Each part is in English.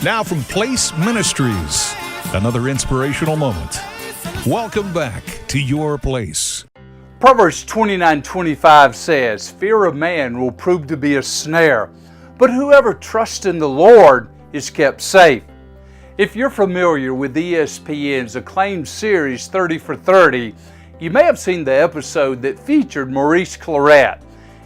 Now from Place Ministries, another inspirational moment. Welcome back to Your Place. Proverbs 29:25 says, "Fear of man will prove to be a snare, but whoever trusts in the Lord is kept safe." If you're familiar with ESPN's acclaimed series 30 for 30, you may have seen the episode that featured Maurice Clarett.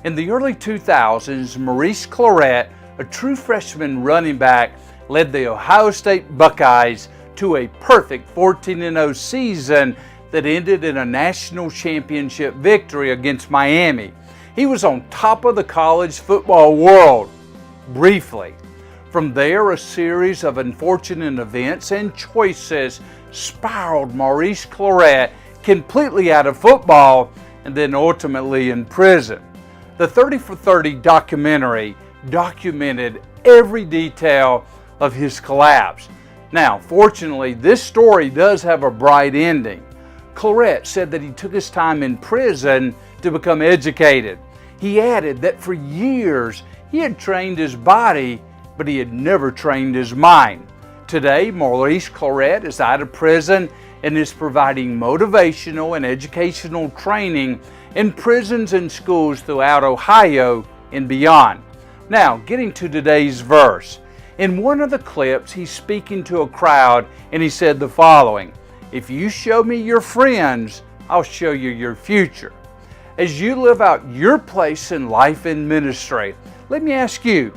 In the early 2000s, Maurice Clarett, a true freshman running back, led the Ohio State Buckeyes to a perfect 14-0 season that ended in a national championship victory against Miami. He was on top of the college football world briefly. From there, a series of unfortunate events and choices spiraled Maurice Clarett completely out of football and then ultimately in prison. The 30 for 30 documentary documented every detail of his collapse. Now, fortunately, this story does have a bright ending. Clarett said that he took his time in prison to become educated. He added that for years he had trained his body, but he had never trained his mind. Today, Maurice Clarett is out of prison and is providing motivational and educational training in prisons and schools throughout Ohio and beyond. Now, getting to today's verse. In one of the clips, he's speaking to a crowd and he said the following, "If you show me your friends, I'll show you your future." As you live out your place in life and ministry, let me ask you,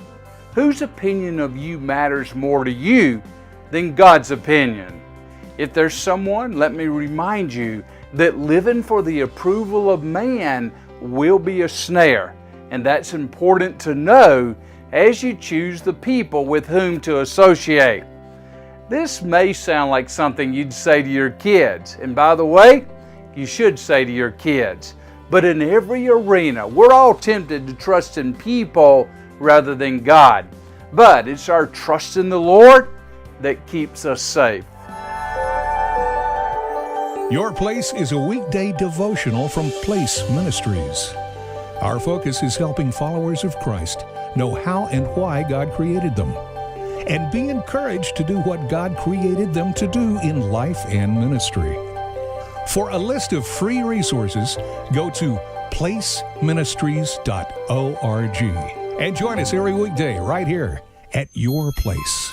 whose opinion of you matters more to you than God's opinion? If there's someone, let me remind you that living for the approval of man will be a snare, and that's important to know as you choose the people with whom to associate. This may sound like something you'd say to your kids, and by the way, you should say to your kids. But in every arena, we're all tempted to trust in people rather than God. But it's our trust in the Lord that keeps us safe. Your Place is a weekday devotional from Place Ministries. Our focus is helping followers of Christ know how and why God created them, and be encouraged to do what God created them to do in life and ministry. For a list of free resources, go to placeministries.org and join us every weekday right here at Your Place.